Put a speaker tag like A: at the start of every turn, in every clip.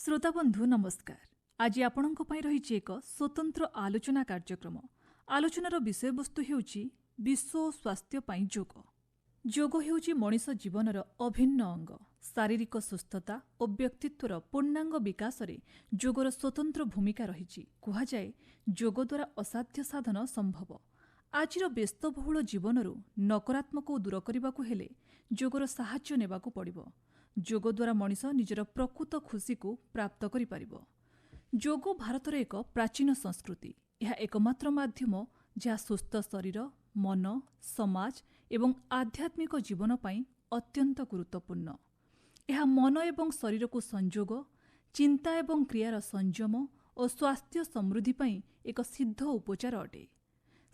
A: श्रोताबंधु नमस्कार। आज आपणଙ୍କ ପାଇଁ ରହିଛି ଏକ स्वतंत्र आलोचना कार्यक्रम। आलोचनार विषयवस्तु ହେଉଛି विश्व ଓ ସ୍ୱାସ୍ଥ୍ୟ ପାଇଁ ଯୋଗ। ଯୋଗ ହେଉଛି ମଣିଷ ଜୀବନର ଅଭିନ୍ନ ଅଙ୍ଗ। ଶାରୀରିକ ସୁସ୍ଥତା ଓ ବ୍ୟକ୍ତିତ୍ୱର ପୂର୍ଣ୍ଣାଙ୍ଗ ବିକାଶରେ ଯୋଗର ସ୍ୱତନ୍ତ୍ର ଭୂମିକା ରହିଛି। କୁହାଯାଏ ଯୋଗ ଦ୍ୱାରା ଅସାଧ୍ୟ ସାଧନ ସମ୍ଭବ। ଆଜିର ବ୍ୟସ୍ତବହୁଳ ଜୀବନରୁ ନକାରାତ୍ମକ ଦୂର କରିବାକୁ ହେଲେ ଯୋଗର ସାହାଯ୍ୟ ନେବାକୁ ପଡ଼ିବ। ଯୋଗ ଦ୍ୱାରା ମଣିଷ ନିଜର ପ୍ରକୃତ ଖୁସିକୁ ପ୍ରାପ୍ତ କରିପାରିବ। ଯୋଗ ଭାରତର ଏକ ପ୍ରାଚୀନ ସଂସ୍କୃତି। ଏହା ଏକମାତ୍ର ମାଧ୍ୟମ ଯାହା ସୁସ୍ଥ ଶରୀର, ମନ, ସମାଜ ଏବଂ ଆଧ୍ୟାତ୍ମିକ ଜୀବନ ପାଇଁ ଅତ୍ୟନ୍ତ ଗୁରୁତ୍ୱପୂର୍ଣ୍ଣ। ଏହା ମନ ଏବଂ ଶରୀରକୁ ସଂଯୋଗ, ଚିନ୍ତା ଏବଂ କ୍ରିୟାର ସଂଯମ ଓ ସ୍ୱାସ୍ଥ୍ୟ ସମୃଦ୍ଧି ପାଇଁ ଏକ ସିଦ୍ଧ ଉପଚାର ଅଟେ।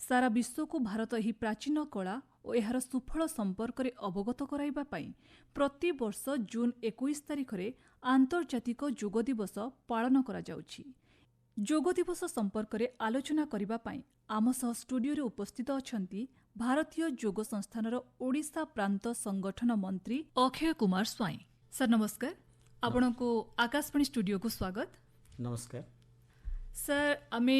A: ସାରା ବିଶ୍ୱକୁ ଭାରତ ଏହି ପ୍ରାଚୀନ କଳା ଓ ଏହାର ସୁଫଳ ସମ୍ପର୍କରେ ଅବଗତ କରାଇବା ପାଇଁ ପ୍ରତିବର୍ଷ ଜୁନ୍ 21 ତାରିଖରେ ଆନ୍ତର୍ଜାତିକ ଯୋଗ ଦିବସ ପାଳନ କରାଯାଉଛି। ଯୋଗ ଦିବସ ସମ୍ପର୍କରେ ଆଲୋଚନା କରିବା ପାଇଁ ଆମ ସହ ଷ୍ଟୁଡିଓରେ ଉପସ୍ଥିତ ଅଛନ୍ତି ଭାରତୀୟ ଯୋଗ ସଂସ୍ଥାନର ଓଡ଼ିଶା ପ୍ରାନ୍ତ ସଂଗଠନ ମନ୍ତ୍ରୀ ଅକ୍ଷୟ କୁମାର ସ୍ୱାଇଁ। ସାର୍ ନମସ୍କାର, ଆପଣଙ୍କୁ ଆକାଶବାଣୀ ଷ୍ଟୁଡିଓକୁ ସ୍ୱାଗତ।
B: ନମସ୍କାର
A: ସାର୍, ଆମେ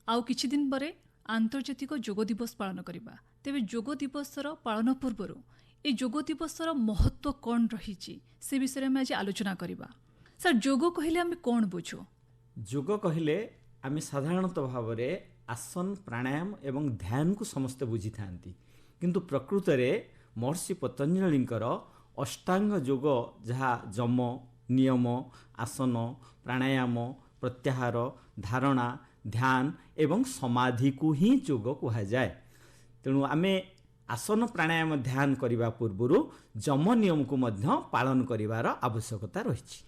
A: ଆଉ କିଛି ଦିନ ପରେ ଆନ୍ତର୍ଜାତିକ ଯୋଗ ଦିବସ ପାଳନ କରିବା। ତେବେ ଯୋଗ ଦିବସର ପାଳନ ପୂର୍ବରୁ ଏ ଯୋଗ ଦିବସର ମହତ୍ତ୍ୱ କ'ଣ ରହିଛି ସେ ବିଷୟରେ ଆମେ ଆଜି ଆଲୋଚନା କରିବା। ସାର୍, ଯୋଗ କହିଲେ ଆମେ କ'ଣ ବୁଝୁ?
B: ଯୋଗ କହିଲେ ଆମେ ସାଧାରଣତଃ ଭାବରେ ଆସନ, ପ୍ରାଣାୟାମ ଏବଂ ଧ୍ୟାନକୁ ସମସ୍ତେ ବୁଝିଥାନ୍ତି, କିନ୍ତୁ ପ୍ରକୃତରେ ମହର୍ଷି ପତଞ୍ଜଳିଙ୍କର ଅଷ୍ଟାଙ୍ଗ ଯୋଗ, ଯାହା ଯମ, ନିୟମ, ଆସନ, ପ୍ରାଣାୟାମ, ପ୍ରତ୍ୟାହାର, ଧାରଣା, ଧ୍ୟାନ ଏବଂ ସମାଧିକୁ ହିଁ ଯୋଗ କୁହାଯାଏ। ତେଣୁ ଆମେ ଆସନ, ପ୍ରାଣାୟାମ, ଧ୍ୟାନ କରିବା ପୂର୍ବରୁ ଯମ ନିୟମକୁ ମଧ୍ୟ ପାଳନ କରିବାର ଆବଶ୍ୟକତା ରହିଛି।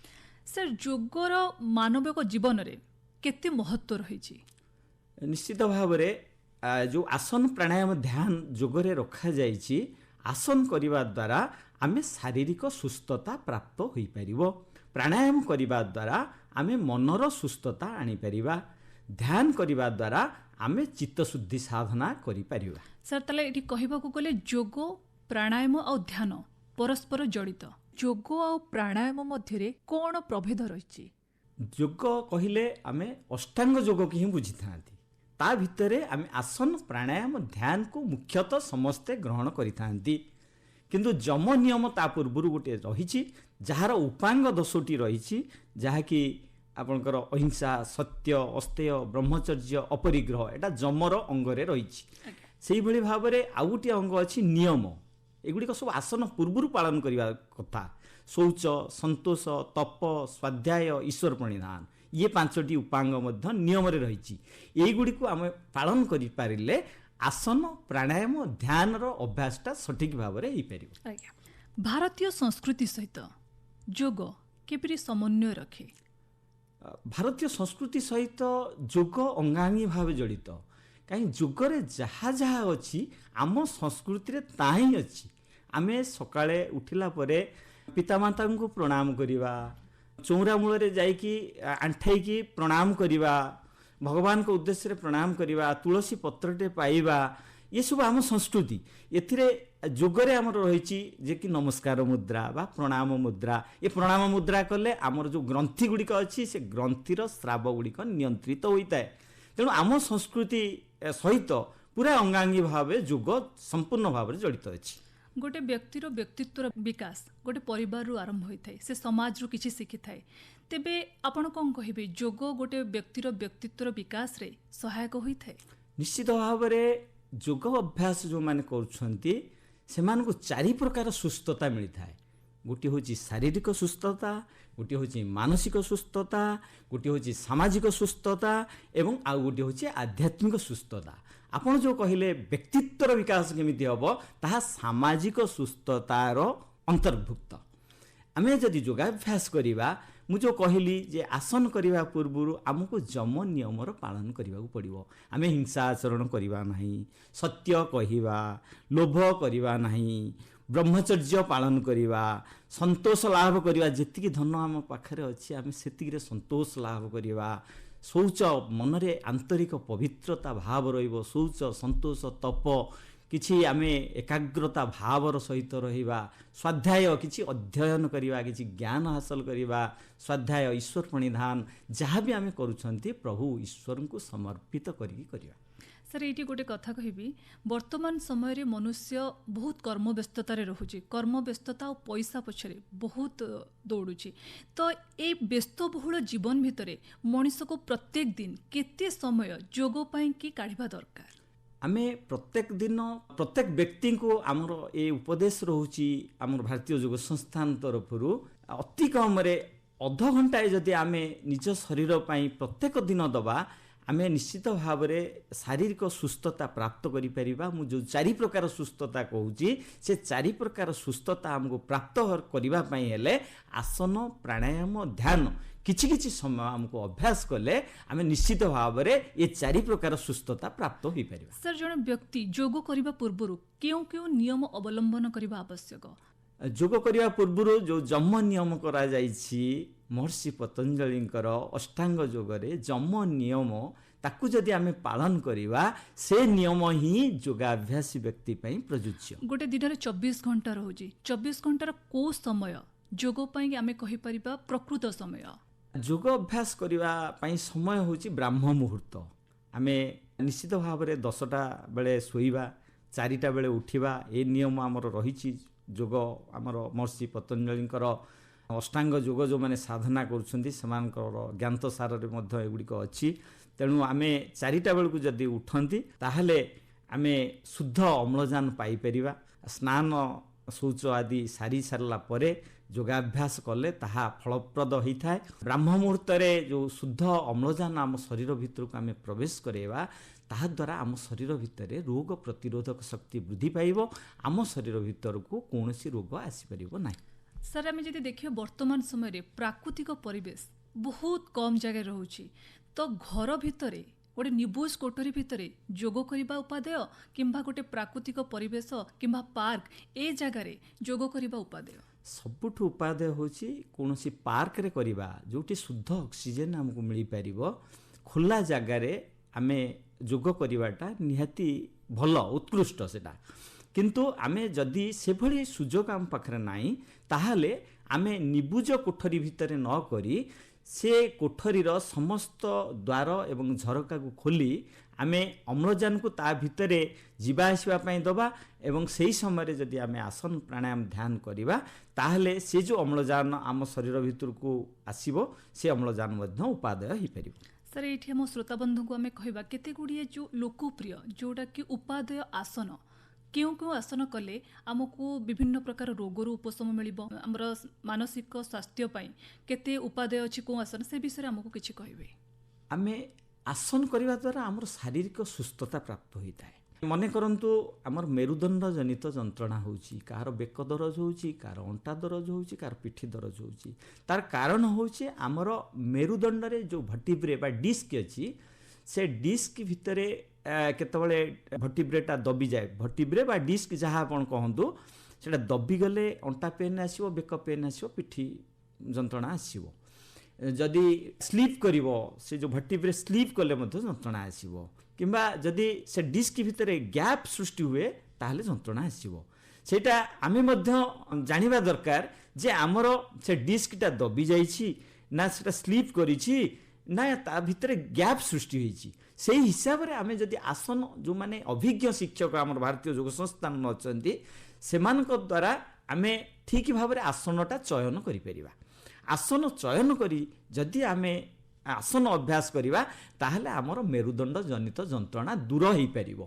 A: ସାର୍, ଯୋଗର ମାନବିକ ଜୀବନରେ କେତେ ମହତ୍ତ୍ୱ ରହିଛି?
B: ନିଶ୍ଚିତ ଭାବରେ ଯେଉଁ ଆସନ, ପ୍ରାଣାୟାମ, ଧ୍ୟାନ ଯୋଗରେ ରଖାଯାଇଛି, ଆସନ କରିବା ଦ୍ୱାରା ଆମେ ଶାରୀରିକ ସୁସ୍ଥତା ପ୍ରାପ୍ତ ହୋଇପାରିବ। ପ୍ରାଣାୟାମ କରିବା ଦ୍ୱାରା ଆମେ ମନର ସୁସ୍ଥତା ଆଣିପାରିବା। ଧ୍ୟାନ କରିବା ଦ୍ୱାରା ଆମେ ଚିତ୍ତଶୁଦ୍ଧି ସାଧନା କରିପାରିବା।
A: ସାର୍, ତାହେଲେ ଏଠି କହିବାକୁ ଗଲେ ଯୋଗ, ପ୍ରାଣାୟାମ ଆଉ ଧ୍ୟାନ ପରସ୍ପର ଜଡ଼ିତ। ଯୋଗ ଆଉ ପ୍ରାଣାୟାମ ମଧ୍ୟରେ କ'ଣ ପ୍ରଭେଦ ରହିଛି?
B: ଯୋଗ କହିଲେ ଆମେ ଅଷ୍ଟାଙ୍ଗ ଯୋଗକୁ ହିଁ ବୁଝିଥାନ୍ତି। ତା ଭିତରେ ଆମେ ଆସନ, ପ୍ରାଣାୟାମ, ଧ୍ୟାନକୁ ମୁଖ୍ୟତଃ ସମସ୍ତେ ଗ୍ରହଣ କରିଥାନ୍ତି। କିନ୍ତୁ ଯମ ନିୟମ ତା ପୂର୍ବରୁ ଗୋଟିଏ ରହିଛି, ଯାହାର ଉପାଙ୍ଗ 10ଟି ରହିଛି, ଯାହାକି ଆପଣଙ୍କର ଅହିଂସା, ସତ୍ୟ, ଅସ୍ତେୟ, ବ୍ରହ୍ମଚର୍ଯ୍ୟ, ଅପରିଗ୍ରହ, ଏଟା ଯମର ଅଙ୍ଗରେ ରହିଛି। ସେଇଭଳି ଭାବରେ ଆଉ ଗୋଟିଏ ଅଙ୍ଗ ଅଛି ନିୟମ। ଏଗୁଡ଼ିକ ସବୁ ଆସନ ପୂର୍ବରୁ ପାଳନ କରିବା କଥା। ଶୌଚ, ସନ୍ତୋଷ, ତପ, ସ୍ୱାଧ୍ୟାୟ, ଈଶ୍ୱର ପ୍ରଣିଧାନ, ଇଏ 5ଟି ଉପାଙ୍ଗ ମଧ୍ୟ ନିୟମରେ ରହିଛି। ଏଇଗୁଡ଼ିକୁ ଆମେ ପାଳନ କରିପାରିଲେ ଆସନ, ପ୍ରାଣାୟାମ, ଧ୍ୟାନର ଅଭ୍ୟାସଟା ସଠିକ୍ ଭାବରେ ହେଇପାରିବ।
A: ଆଜ୍ଞା, ଭାରତୀୟ ସଂସ୍କୃତି ସହିତ ଯୋଗ କିପରି ସମନ୍ୱୟ ରଖେ?
B: ଭାରତୀୟ ସଂସ୍କୃତି ସହିତ ଯୋଗ ଅଙ୍ଗାଙ୍ଗୀ ଭାବେ ଜଡ଼ିତ। କାହିଁକି, ଯୋଗରେ ଯାହା ଯାହା ଅଛି ଆମ ସଂସ୍କୃତିରେ ତାହା ହିଁ ଅଛି। ଆମେ ସକାଳେ ଉଠିଲା ପରେ ପିତାମାତାଙ୍କୁ ପ୍ରଣାମ କରିବା, ଚଉରା ମୂଳରେ ଯାଇକି ଆଣ୍ଠେଇକି ପ୍ରଣାମ କରିବା, ଭଗବାନଙ୍କ ଉଦ୍ଦେଶ୍ୟରେ ପ୍ରଣାମ କରିବା, ତୁଳସୀ ପତ୍ରଟେ ପାଇବା, ଏସବୁ ଆମ ସଂସ୍କୃତି। ଏଥିରେ ଯୋଗରେ ଆମର ରହିଛି ଯେ କି ନମସ୍କାର ମୁଦ୍ରା ବା ପ୍ରଣାମ ମୁଦ୍ରା। ଏ ପ୍ରଣାମ ମୁଦ୍ରା କଲେ ଆମର ଯେଉଁ ଗ୍ରନ୍ଥି ଗୁଡ଼ିକ ଅଛି, ସେ ଗ୍ରନ୍ଥିର ସ୍ରାବ ଗୁଡ଼ିକ ନିୟନ୍ତ୍ରିତ ହୋଇଥାଏ। ତେଣୁ ଆମ ସଂସ୍କୃତି ସହିତ ପୁରା ଅଙ୍ଗାଙ୍ଗୀ ଭାବେ ଯୋଗ ସମ୍ପୂର୍ଣ୍ଣ ଭାବରେ ଜଡ଼ିତ ଅଛି।
A: ଗୋଟେ ବ୍ୟକ୍ତିର ବ୍ୟକ୍ତିତ୍ୱର ବିକାଶ ଗୋଟେ ପରିବାରରୁ ଆରମ୍ଭ ହୋଇଥାଏ, ସେ ସମାଜରୁ କିଛି ଶିଖିଥାଏ। ତେବେ ଆପଣ କ'ଣ କହିବେ, ଯୋଗ ଗୋଟେ ବ୍ୟକ୍ତିର ବ୍ୟକ୍ତିତ୍ୱର ବିକାଶରେ ସହାୟକ ହୋଇଥାଏ?
B: ନିଶ୍ଚିତ ଭାବରେ ଯୋଗ ଅଭ୍ୟାସ ଯେଉଁମାନେ କରୁଛନ୍ତି ସେମାନଙ୍କୁ 4 ପ୍ରକାର ସୁସ୍ଥତା ମିଳିଥାଏ। ଗୋଟିଏ ହେଉଛି ଶାରୀରିକ ସୁସ୍ଥତା, ଗୋଟିଏ ହେଉଛି ମାନସିକ ସୁସ୍ଥତା, ଗୋଟିଏ ହେଉଛି ସାମାଜିକ ସୁସ୍ଥତା ଏବଂ ଆଉ ଗୋଟିଏ ହେଉଛି ଆଧ୍ୟାତ୍ମିକ ସୁସ୍ଥତା। ଆପଣ ଯେଉଁ କହିଲେ ବ୍ୟକ୍ତିତ୍ୱର ବିକାଶ କେମିତି ହେବ, ତାହା ସାମାଜିକ ସୁସ୍ଥତାର ଅନ୍ତର୍ଭୁକ୍ତ। ଆମେ ଯଦି ଯୋଗାଭ୍ୟାସ କରିବା, ମୁଁ ଯେଉଁ କହିଲି ଯେ ଆସନ କରିବା ପୂର୍ବରୁ ଆମକୁ ଯମ ନିୟମର ପାଳନ କରିବାକୁ ପଡ଼ିବ। ଆମେ ହିଂସା ଆଚରଣ କରିବା ନାହିଁ, ସତ୍ୟ କହିବା, ଲୋଭ କରିବା ନାହିଁ, ବ୍ରହ୍ମଚର୍ଯ୍ୟ ପାଳନ କରିବା, ସନ୍ତୋଷ ଲାଭ କରିବା। ଯେତିକି ଧନ ଆମ ପାଖରେ ଅଛି ଆମେ ସେତିକିରେ ସନ୍ତୋଷ ଲାଭ କରିବା। ଶୌଚ, ମନରେ ଆନ୍ତରିକ ପବିତ୍ରତା ଭାବ ରହିବ। ଶୌଚ, ସନ୍ତୋଷ, ତପ, କିଛି ଆମେ ଏକାଗ୍ରତା ଭାବର ସହିତ ରହିବା, ସ୍ୱାଧ୍ୟାୟ କିଛି ଅଧ୍ୟୟନ କରିବା, କିଛି ଜ୍ଞାନ ହାସଲ କରିବା, ସ୍ୱାଧ୍ୟାୟ ଈଶ୍ୱର ପ୍ରଣିଧାନ ଯାହା ବି ଆମେ କରୁଛନ୍ତି ପ୍ରଭୁ ଈଶ୍ୱରଙ୍କୁ ସମର୍ପିତ କରିକି କରିବା।
A: ସାର୍ ଏଇଠି ଗୋଟେ କଥା କହିବି, ବର୍ତ୍ତମାନ ସମୟରେ ମନୁଷ୍ୟ ବହୁତ କର୍ମବ୍ୟସ୍ତତାରେ ରହୁଛି, କର୍ମବ୍ୟସ୍ତତା ଆଉ ପଇସା ପଛରେ ବହୁତ ଦୌଡ଼ୁଛି। ତ ଏଇ ବ୍ୟସ୍ତବହୁଳ ଜୀବନ ଭିତରେ ମଣିଷକୁ ପ୍ରତ୍ୟେକ ଦିନ କେତେ ସମୟ ଯୋଗ ପାଇଁକି କାଢ଼ିବା ଦରକାର?
B: ଆମେ ପ୍ରତ୍ୟେକ ଦିନ ପ୍ରତ୍ୟେକ ବ୍ୟକ୍ତିଙ୍କୁ ଆମର ଏ ଉପଦେଶ ରହୁଛି ଆମର ଭାରତୀୟ ଯୋଗ ସଂସ୍ଥାନ ତରଫରୁ, ଅତି କମରେ ଅଧଘଣ୍ଟାଏ ଯଦି ଆମେ ନିଜ ଶରୀର ପାଇଁ ପ୍ରତ୍ୟେକ ଦିନ ଦେବା, ଆମେ ନିଶ୍ଚିତ ଭାବରେ ଶାରୀରିକ ସୁସ୍ଥତା ପ୍ରାପ୍ତ କରିପାରିବା। ମୁଁ ଯେଉଁ 4 ପ୍ରକାର ସୁସ୍ଥତା କହୁଛି, ସେ 4 ପ୍ରକାର ସୁସ୍ଥତା ଆମକୁ ପ୍ରାପ୍ତ କରିବା ପାଇଁ ହେଲେ ଆସନ, ପ୍ରାଣାୟାମ, ଧ୍ୟାନ କିଛି କିଛି ସମୟ ଆମକୁ ଅଭ୍ୟାସ କଲେ ଆମେ ନିଶ୍ଚିତ ଭାବରେ ଏ 4 ପ୍ରକାର ସୁସ୍ଥତା ପ୍ରାପ୍ତ ହୋଇପାରିବା।
A: ସାର୍ ଜଣେ ବ୍ୟକ୍ତି ଯୋଗ କରିବା ପୂର୍ବରୁ କେଉଁ କେଉଁ ନିୟମ ଅବଲମ୍ବନ କରିବା ଆବଶ୍ୟକ?
B: ଯୋଗ କରିବା ପୂର୍ବରୁ ଯେଉଁ ଯମ ନିୟମ କରାଯାଇଛି ମହର୍ଷି ପତଞ୍ଜଳିଙ୍କର ଅଷ୍ଟାଙ୍ଗ ଯୋଗରେ, ଯମ ନିୟମ ତାକୁ ଯଦି ଆମେ ପାଳନ କରିବା, ସେ ନିୟମ ହିଁ ଯୋଗାଭ୍ୟାସୀ ବ୍ୟକ୍ତି ପାଇଁ ପ୍ରଯୁଜ୍ୟ।
A: ଗୋଟେ ଦିନରେ 24 ଘଣ୍ଟା ରହୁଛି, 24 ଘଣ୍ଟାର କୋଉ ସମୟ ଯୋଗ ପାଇଁ ଆମେ କହିପାରିବା ପ୍ରକୃତ ସମୟ?
B: ଯୋଗ ଅଭ୍ୟାସ କରିବା ପାଇଁ ସମୟ ହେଉଛି ବ୍ରାହ୍ମ ମୁହୂର୍ତ୍ତ। ଆମେ ନିଶ୍ଚିତ ଭାବରେ 10ଟା ବେଳେ ଶୋଇବା, 4ଟା ବେଳେ ଉଠିବା, ଏ ନିୟମ ଆମର ରହିଛି। ଯୋଗ ଆମର ମହର୍ଷି ପତଞ୍ଜଳିଙ୍କର ଅଷ୍ଟାଙ୍ଗ ଯୋଗ ଯେଉଁମାନେ ସାଧନା କରୁଛନ୍ତି ସେମାନଙ୍କର ଜ୍ଞାତ ସାରରେ ମଧ୍ୟ ଏଗୁଡ଼ିକ ଅଛି। ତେଣୁ ଆମେ 4ଟା ବେଳକୁ ଯଦି ଉଠନ୍ତି ତାହେଲେ ଆମେ ଶୁଦ୍ଧ ଅମ୍ଳଜାନ ପାଇପାରିବା। ସ୍ନାନ ଶୌଚ ଆଦି ସାରି ସାରିଲା ପରେ ଯୋଗାଭ୍ୟାସ କଲେ ତାହା ଫଳପ୍ରଦ ହୋଇଥାଏ। ବ୍ରାହ୍ମ ମୁହୂର୍ତ୍ତରେ ଯେଉଁ ଶୁଦ୍ଧ ଅମ୍ଳଜାନ ଆମ ଶରୀର ଭିତରକୁ ଆମେ ପ୍ରବେଶ କରାଇବା, ତାହାଦ୍ୱାରା ଆମ ଶରୀର ଭିତରେ ରୋଗ ପ୍ରତିରୋଧକ ଶକ୍ତି ବୃଦ୍ଧି ପାଇବ, ଆମ ଶରୀର ଭିତରକୁ କୌଣସି ରୋଗ ଆସିପାରିବ ନାହିଁ।
A: ସାର୍ ଆମେ ଯଦି ଦେଖିବା ବର୍ତ୍ତମାନ ସମୟରେ ପ୍ରାକୃତିକ ପରିବେଶ ବହୁତ କମ୍ ଜାଗାରେ ରହୁଛି, ତ ଘର ଭିତରେ ଗୋଟେ ନିବୁଜ କୋଠରୀ ଭିତରେ ଯୋଗ କରିବା ଉପାଦେୟ କିମ୍ବା ଗୋଟେ ପ୍ରାକୃତିକ ପରିବେଶ କିମ୍ବା ପାର୍କ ଏ ଜାଗାରେ ଯୋଗ କରିବା ଉପାଦେୟ?
B: ସବୁଠୁ ଉପାଦେୟ ହେଉଛି କୌଣସି ପାର୍କରେ କରିବା, ଯେଉଁଠି ଶୁଦ୍ଧ ଅକ୍ସିଜେନ୍ ଆମକୁ ମିଳିପାରିବ। ଖୋଲା ଜାଗାରେ ଆମେ ଯୋଗ କରିବାଟା ନିହାତି ଭଲ, ଉତ୍କୃଷ୍ଟ ସେଟା। କିନ୍ତୁ ଆମେ ଯଦି ସେଭଳି ସୁଯୋଗ ଆମ ପାଖରେ ନାହିଁ, ତାହେଲେ ଆମେ ନିବୁଜ କୋଠରୀ ଭିତରେ ନ କରି ସେ କୋଠରୀର ସମସ୍ତ ଦ୍ୱାର ଏବଂ ଝରକାକୁ ଖୋଲି ଆମେ ଅମ୍ଳଜାନକୁ ତା ଭିତରେ ଯିବା ଆସିବା ପାଇଁ ଦେବା ଏବଂ ସେହି ସମୟରେ ଯଦି ଆମେ ଆସନ, ପ୍ରାଣାୟାମ, ଧ୍ୟାନ କରିବା, ତାହେଲେ ସେ ଯେଉଁ ଅମ୍ଳଜାନ ଆମ ଶରୀର ଭିତରକୁ ଆସିବ, ସେ ଅମ୍ଳଜାନ ମଧ୍ୟ ଉପାଦେୟ ହୋଇପାରିବ।
A: ସାର୍ ଏଇଠି ଆମ ଶ୍ରୋତାବନ୍ଧୁଙ୍କୁ ଆମେ କହିବା କେତେ ଗୁଡ଼ିଏ ଯେଉଁ ଲୋକପ୍ରିୟ ଯେଉଁଟାକି ଉପାଦେୟ ଆସନ, କେଉଁ କେଉଁ ଆସନ କଲେ ଆମକୁ ବିଭିନ୍ନ ପ୍ରକାର ରୋଗରୁ ଉପଶମ ମିଳିବ, ଆମର ମାନସିକ ସ୍ୱାସ୍ଥ୍ୟ ପାଇଁ କେତେ ଉପାଦେୟ ଅଛି କେଉଁ ଆସନ, ସେ ବିଷୟରେ ଆମକୁ କିଛି କହିବେ?
B: ଆମେ ଆସନ କରିବା ଦ୍ୱାରା ଆମର ଶାରୀରିକ ସୁସ୍ଥତା ପ୍ରାପ୍ତ ହୋଇଥାଏ। ମନେ କରନ୍ତୁ ଆମର ମେରୁଦଣ୍ଡ ଜନିତ ଯନ୍ତ୍ରଣା ହେଉଛି, କାହାର ବେକ ଦରଜ ହେଉଛି, କାହାର ଅଣ୍ଟା ଦରଜ ହେଉଛି, କାହାର ପିଠି ଦରଜ ହେଉଛି। ତାର କାରଣ ହେଉଛି ଆମର ମେରୁଦଣ୍ଡରେ ଯେଉଁ ଭର୍ଟିବ୍ରେ ବା ଡିସ୍କ ଅଛି, ସେ ଡିସ୍କ ଭିତରେ କେତେବେଳେ ଭର୍ଟିବ୍ରେଟା ଦବିଯାଏ, ଭର୍ଟିବ୍ରେ ବା ଡିସ୍କ ଯାହା ଆପଣ କହନ୍ତୁ, ସେଇଟା ଦବିଗଲେ ଅଣ୍ଟା ପେନ୍ ଆସିବ, ବେକ ପେନ୍ ଆସିବ, ପିଠି ଯନ୍ତ୍ରଣା ଆସିବ। ଯଦି ସ୍ଲିପ୍ କରିବ, ସେ ଯେଉଁ ଭର୍ଟିବ୍ରେ ସ୍ଲିପ୍ କଲେ ମଧ୍ୟ ଯନ୍ତ୍ରଣା ଆସିବ, କିମ୍ବା ଯଦି ସେ ଡିସ୍କ ଭିତରେ ଗ୍ୟାପ୍ ସୃଷ୍ଟି ହୁଏ ତାହେଲେ ଯନ୍ତ୍ରଣା ଆସିବ। ସେଇଟା ଆମେ ମଧ୍ୟ ଜାଣିବା ଦରକାର ଯେ ଆମର ସେ ଡିସ୍କଟା ଦବି ଯାଇଛି ନା ସେଟା ସ୍ଲିପ୍ କରିଛି ନା ତା ଭିତରେ ଗ୍ୟାପ୍ ସୃଷ୍ଟି ହୋଇଛି। ସେହି ହିସାବରେ ଆମେ ଯଦି ଆସନ, ଯେଉଁମାନେ ଅଭିଜ୍ଞ ଶିକ୍ଷକ ଆମର ଭାରତୀୟ ଯୋଗ ସଂସ୍ଥାନ ଅଛନ୍ତି, ସେମାନଙ୍କ ଦ୍ୱାରା ଆମେ ଠିକ୍ ଭାବରେ ଆସନଟା ଚୟନ କରିପାରିବା। ଆସନ ଚୟନ କରି ଯଦି ଆମେ ଆସନ ଅଭ୍ୟାସ କରିବା, ତାହେଲେ ଆମର ମେରୁଦଣ୍ଡ ଜନିତ ଯନ୍ତ୍ରଣା ଦୂର ହୋଇପାରିବ।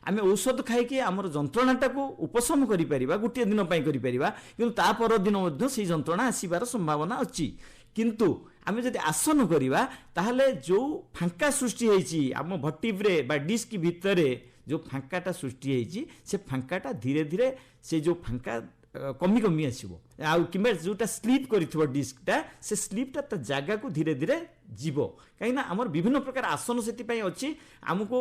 B: ଆମେ ଔଷଧ ଖାଇକି ଆମର ଯନ୍ତ୍ରଣାଟାକୁ ଉପଶମ କରିପାରିବା, ଗୋଟିଏ ଦିନ ପାଇଁ କରିପାରିବା, କିନ୍ତୁ ତା ପରଦିନ ମଧ୍ୟ ସେହି ଯନ୍ତ୍ରଣା ଆସିବାର ସମ୍ଭାବନା ଅଛି। କିନ୍ତୁ ଆମେ ଯଦି ଆସନ କରିବା, ତାହେଲେ ଯେଉଁ ଫାଙ୍କା ସୃଷ୍ଟି ହୋଇଛି ଆମ ଭର୍ଟିବ୍ରେ ବା ଡିସ୍କ ଭିତରେ, ଯେଉଁ ଫାଙ୍କାଟା ସୃଷ୍ଟି ହୋଇଛି, ସେ ଫାଙ୍କାଟା ଧୀରେ ଧୀରେ ସେ ଯେଉଁ ଫାଙ୍କା କମି କମି ଆସିବ। ଆଉ କିମ୍ବା ଯେଉଁଟା ସ୍ଲିପ୍ କରିଥିବ ଡିସ୍କଟା, ସେ ସ୍ଲିପ୍ଟା ତା ଜାଗାକୁ ଧୀରେ ଧୀରେ ଯିବ। କାହିଁକିନା ଆମର ବିଭିନ୍ନ ପ୍ରକାର ଆସନ ସେଥିପାଇଁ ଅଛି, ଆମକୁ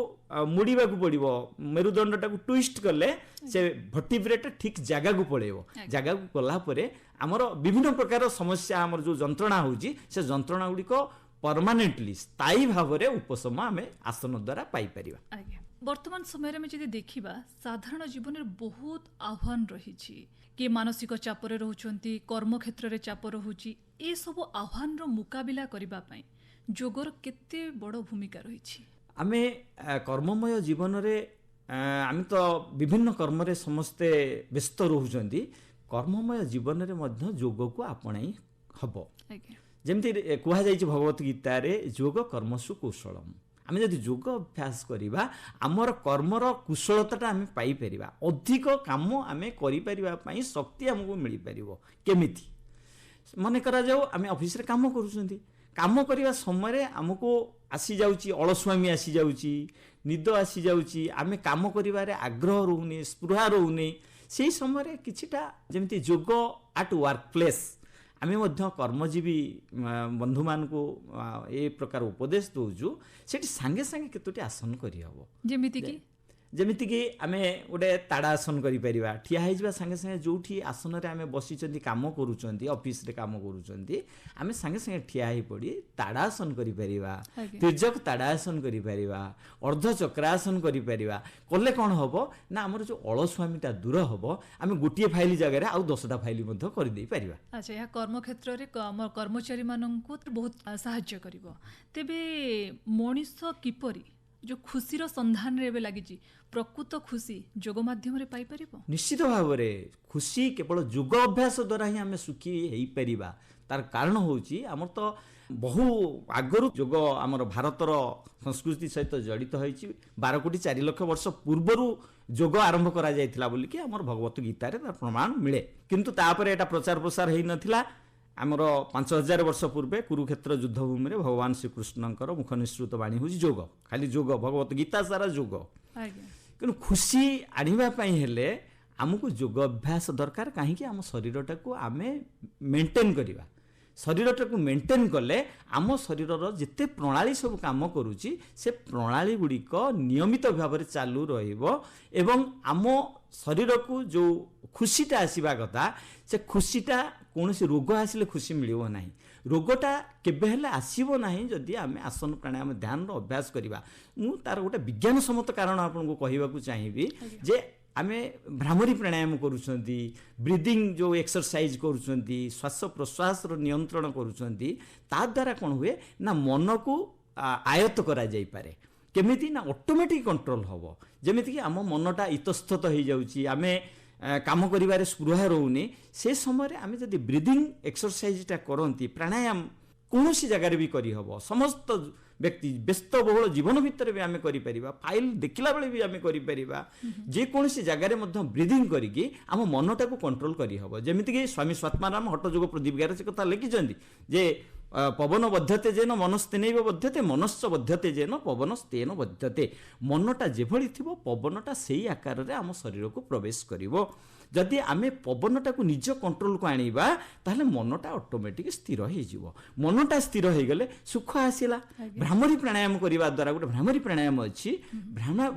B: ମୋଡ଼ିବାକୁ ପଡ଼ିବ। ମେରୁଦଣ୍ଡଟାକୁ ଟୁଇଷ୍ଟ କଲେ ସେ ଭର୍ଟିବ୍ରେଟା ଠିକ୍ ଜାଗାକୁ ପଳାଇବ। ଜାଗାକୁ ଗଲା ପରେ ଆମର ବିଭିନ୍ନ ପ୍ରକାର ସମସ୍ୟା, ଆମର ଯେଉଁ ଯନ୍ତ୍ରଣା ହେଉଛି, ସେ ଯନ୍ତ୍ରଣା ଗୁଡ଼ିକ ପରମାନେଣ୍ଟଲି ସ୍ଥାୟୀ ଭାବରେ ଉପଶମ ଆମେ ଆସନ ଦ୍ୱାରା ପାଇପାରିବା।
A: ଆଜ୍ଞା। ବର୍ତ୍ତମାନ ସମୟରେ ଆମେ ଯଦି ଦେଖିବା ସାଧାରଣ ଜୀବନରେ ବହୁତ ଆହ୍ୱାନ ରହିଛି। କିଏ ମାନସିକ ଚାପରେ ରହୁଛନ୍ତି, କର୍ମକ୍ଷେତ୍ରରେ ଚାପ ରହୁଛି। ଏସବୁ ଆହ୍ୱାନର ମୁକାବିଲା କରିବା ପାଇଁ ଯୋଗର କେତେ ବଡ଼ ଭୂମିକା ରହିଛି?
B: ଆମେ କର୍ମମୟ ଜୀବନରେ ଆମେ ତ ବିଭିନ୍ନ କର୍ମରେ ସମସ୍ତେ ବ୍ୟସ୍ତ ରହୁଛନ୍ତି। କର୍ମମୟ ଜୀବନରେ ମଧ୍ୟ ଯୋଗକୁ ଆପଣାଇ ହେବ।
A: ଆଜ୍ଞା,
B: ଯେମିତି କୁହାଯାଇଛି ଭଗବତ ଗୀତାରେ, ଯୋଗ କର୍ମସୁ କୁଶଳମ୍। ଆମେ ଯଦି ଯୋଗ ଅଭ୍ୟାସ କରିବା, ଆମର କର୍ମର କୁଶଳତାଟା ଆମେ ପାଇପାରିବା, ଅଧିକ କାମ ଆମେ କରିପାରିବା ପାଇଁ ଶକ୍ତି ଆମକୁ ମିଳିପାରିବ। କେମିତି? ମନେ କରାଯାଉ ଆମେ ଅଫିସରେ କାମ କରୁଛନ୍ତି, କାମ କରିବା ସମୟରେ ଆମକୁ ଆସିଯାଉଛି ଅଳସୁଆମୀ, ଆସିଯାଉଛି ନିଦ, ଆସିଯାଉଛି, ଆମେ କାମ କରିବାରେ ଆଗ୍ରହ ରହୁନି, ସ୍ପୃହା ରହୁନି। ସେହି ସମୟରେ କିଛିଟା ଯେମିତି ଯୋଗ ଆଟ୍ ୱାର୍କ ପ୍ଲେସ୍, ଆମେ ମଧ୍ୟ କର୍ମଜୀବୀ ବନ୍ଧୁମାନଙ୍କୁ ଏ ପ୍ରକାର ଉପଦେଶ ଦେଉଛୁ। ସେଠି ସାଙ୍ଗେ ସାଙ୍ଗେ କେତୋଟି ଆସନ କରିହେବ। ଯେମିତିକି ଆମେ ଗୋଟେ ତାଡ଼ାସନ କରିପାରିବା। ଠିଆ ହେଇଯିବା ସାଙ୍ଗେ ସାଙ୍ଗେ ଯେଉଁଠି ଆସନରେ ଆମେ ବସିଛନ୍ତି, କାମ କରୁଛନ୍ତି, ଅଫିସରେ କାମ କରୁଛନ୍ତି, ଆମେ ସାଙ୍ଗେ ସାଙ୍ଗେ ଠିଆ ହେଇପଡ଼ି ତାଡ଼ାସନ କରିପାରିବା, ତିର୍ଯ୍ୟକ ତାଡ଼ାସନ କରିପାରିବା, ଅର୍ଦ୍ଧ ଚକ୍ରାସନ କରିପାରିବା। କଲେ କ'ଣ ହେବ ନା ଆମର ଯେଉଁ ଅଳସୁଆମୀଟା ଦୂର ହେବ। ଆମେ ଗୋଟିଏ ଫାଇଲ ଜାଗାରେ ଆଉ 10ଟା ଫାଇଲ ମଧ୍ୟ କରିଦେଇପାରିବା।
A: ଆଚ୍ଛା, ଏହା କର୍ମକ୍ଷେତ୍ରରେ କର୍ମଚାରୀମାନଙ୍କୁ ବହୁତ ସାହାଯ୍ୟ କରିବ। ତେବେ ମଣିଷ କିପରି ଯେଉଁ ଖୁସିର ସନ୍ଧାନରେ ଏବେ ଲାଗିଛି, ପ୍ରକୃତ ଖୁସି ଯୋଗ ମାଧ୍ୟମରେ ପାଇପାରିବ?
B: ନିଶ୍ଚିତ ଭାବରେ ଖୁସି କେବଳ ଯୋଗ ଅଭ୍ୟାସ ଦ୍ୱାରା ହିଁ ଆମେ ସୁଖୀ ହେଇପାରିବା। ତାର କାରଣ ହେଉଛି ଆମର ତ ବହୁ ଆଗରୁ ଯୋଗ ଆମର ଭାରତର ସଂସ୍କୃତି ସହିତ ଜଡ଼ିତ ହୋଇଛି। 12 କୋଟି 4 ଲକ୍ଷ ବର୍ଷ ପୂର୍ବରୁ ଯୋଗ ଆରମ୍ଭ କରାଯାଇଥିଲା ବୋଲିକି ଆମର ଭଗବତ ଗୀତାରେ ତାର ପ୍ରମାଣ ମିଳେ। କିନ୍ତୁ ତାପରେ ଏଟା ପ୍ରଚାର ପ୍ରସାର ହେଇନଥିଲା। ଆମର 5000 ବର୍ଷ ପୂର୍ବେ କୁରୁକ୍ଷେତ୍ର ଯୁଦ୍ଧଭୂମିରେ ଭଗବାନ ଶ୍ରୀକୃଷ୍ଣଙ୍କର ମୁଖ ନିଃସୃତ ବାଣୀ ହେଉଛି ଯୋଗ। ଖାଲି ଯୋଗ, ଭଗବତ ଗୀତା ସାରା ଯୋଗ। କିନ୍ତୁ ଖୁସି ଆଣିବା ପାଇଁ ହେଲେ ଆମକୁ ଯୋଗ ଅଭ୍ୟାସ ଦରକାର। କାହିଁକି? ଆମ ଶରୀରଟାକୁ ଆମେ ମେଣ୍ଟେନ୍ କରିବା। ଶରୀରଟାକୁ ମେଣ୍ଟେନ୍ କଲେ ଆମ ଶରୀରର ଯେତେ ପ୍ରଣାଳୀ ସବୁ କାମ କରୁଛି, ସେ ପ୍ରଣାଳୀ ଗୁଡ଼ିକ ନିୟମିତ ଭାବରେ ଚାଲୁ ରହିବ ଏବଂ ଆମ ଶରୀରକୁ ଯେଉଁ ଖୁସିଟା ଆସିବା କଥା, ସେ ଖୁସିଟା କୌଣସି ରୋଗ ଆସିଲେ ଖୁସି ମିଳିବ ନାହିଁ। ରୋଗଟା କେବେ ହେଲେ ଆସିବ ନାହିଁ ଯଦି ଆମେ ଆସନ ପ୍ରାଣାୟାମ ଧ୍ୟାନର ଅଭ୍ୟାସ କରିବା। ମୁଁ ତାର ଗୋଟେ ବିଜ୍ଞାନସମ୍ମତ କାରଣ ଆପଣଙ୍କୁ କହିବାକୁ ଚାହିଁବି ଯେ ଆମେ ଭ୍ରାମରୀ ପ୍ରାଣାୟାମ କରୁଛନ୍ତି, ବ୍ରିଦିଂ ଯେଉଁ ଏକ୍ସରସାଇଜ କରୁଛନ୍ତି, ଶ୍ୱାସ ପ୍ରଶ୍ୱାସର ନିୟନ୍ତ୍ରଣ କରୁଛନ୍ତି, ତା ଦ୍ୱାରା କ'ଣ ହୁଏ ନା ମନକୁ ଆୟତ୍ତ କରାଯାଇପାରେ। କେମିତି ନା ଅଟୋମେଟିକ୍ କଣ୍ଟ୍ରୋଲ ହେବ। ଯେମିତିକି ଆମ ମନଟା ଇତସ୍ତତ ହେଇଯାଉଛି, ଆମେ କାମ କରିବାରେ ସ୍ପୃହା ରହୁନି। ସେ ସମୟରେ ଆମେ ଯଦି ବ୍ରିଦିଂ ଏକ୍ସରସାଇଜଟା କରନ୍ତି, ପ୍ରାଣାୟାମ କୌଣସି ଜାଗାରେ ବି କରିହେବ। ସମସ୍ତ ବ୍ୟକ୍ତି ବ୍ୟସ୍ତବହୁଳ ଜୀବନ ଭିତରେ ବି ଆମେ କରିପାରିବା, ଫାଇଲ ଦେଖିଲା ବେଳେ ବି ଆମେ କରିପାରିବା। ଯେକୌଣସି ଜାଗାରେ ମଧ୍ୟ ବ୍ରିଦିଂ କରିକି ଆମ ମନଟାକୁ କଣ୍ଟ୍ରୋଲ କରିହେବ। ଯେମିତିକି ସ୍ୱାମୀ ସ୍ୱାତ୍ମାରାମ ହଠଯୋଗ ପ୍ରଦୀପଗାରେ ସେ କଥା ଲେଖିଛନ୍ତି ଯେ ପବନ ବଧ୍ୟତେ ଯେନ ମନସ୍ତେନୈବ ବଧ୍ୟତେ, ମନଶ୍ଚ ବଧ୍ୟତେ ଯେନ ପବନସ୍ତେନ ବଧ୍ୟତେ। ମନଟା ଯେଭଳି ଥିବ ପବନଟା ସେଇ ଆକାରରେ ଆମ ଶରୀରକୁ ପ୍ରବେଶ କରିବ। ଯଦି ଆମେ ପବନଟାକୁ ନିଜ କଣ୍ଟ୍ରୋଲକୁ ଆଣିବା, ତାହେଲେ ମନଟା ଅଟୋମେଟିକ୍ ସ୍ଥିର ହେଇଯିବ। ମନଟା ସ୍ଥିର ହେଇଗଲେ ସୁଖ ଆସିଲା। ଭ୍ରାମରୀ ପ୍ରାଣାୟାମ କରିବା ଦ୍ୱାରା, ଗୋଟେ ଭ୍ରାମରୀ ପ୍ରାଣାୟାମ ଅଛି,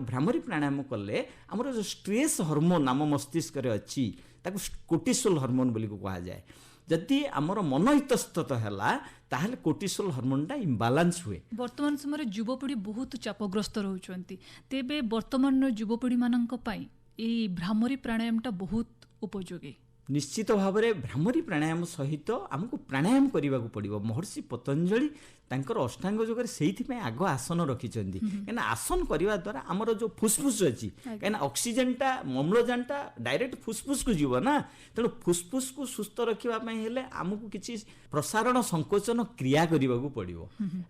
B: ଭ୍ରାମରୀ ପ୍ରାଣାୟାମ କଲେ ଆମର ଯେଉଁ ଷ୍ଟ୍ରେସ୍ ହର୍ମୋନ୍ ଆମ ମସ୍ତିଷ୍କରେ ଅଛି, ତାକୁ କୋର୍ଟିସୋଲ ହର୍ମୋନ୍ ବୋଲି କୁହାଯାଏ। ଯଦି ଆମର ମନ ଇତସ୍ତତ ହେଲା, ତାହେଲେ କୋର୍ଟିସୋଲ ହର୍ମୋନ୍ଟା ଇମ୍ବାଲାନ୍ସ ହୁଏ।
A: ବର୍ତ୍ତମାନ ସମୟରେ ଯୁବପିଢ଼ି ବହୁତ ଚାପଗ୍ରସ୍ତ ରହୁଛନ୍ତି। ତେବେ ବର୍ତ୍ତମାନର ଯୁବପିଢ଼ିମାନଙ୍କ ପାଇଁ ଏହି ଭ୍ରାମରୀ ପ୍ରାଣାୟାମଟା ବହୁତ ଉପଯୋଗୀ।
B: ନିଶ୍ଚିତ ଭାବରେ ଭ୍ରାମରୀ ପ୍ରାଣାୟାମ ସହିତ ଆମକୁ ପ୍ରାଣାୟାମ କରିବାକୁ ପଡ଼ିବ। ମହର୍ଷି ପତଞ୍ଜଳି ତାଙ୍କର ଅଷ୍ଟାଙ୍ଗ ଯୋଗରେ ସେଇଥିପାଇଁ ଆଗ ଆସନ ରଖିଛନ୍ତି। କାହିଁକିନା ଆସନ କରିବା ଦ୍ୱାରା ଆମର ଯେଉଁ ଫୁସଫୁସ୍ ଅଛି, କାହିଁକିନା ଅକ୍ସିଜେନଟା, ଅମ୍ଳଜାନଟା ଡାଇରେକ୍ଟ ଫୁସଫୁସ୍କୁ ଯିବ ନା। ତେଣୁ ଫୁସଫୁସ୍କୁ ସୁସ୍ଥ ରଖିବା ପାଇଁ ହେଲେ ଆମକୁ କିଛି ପ୍ରସାରଣ ସଂକୋଚନ କ୍ରିୟା କରିବାକୁ ପଡ଼ିବ।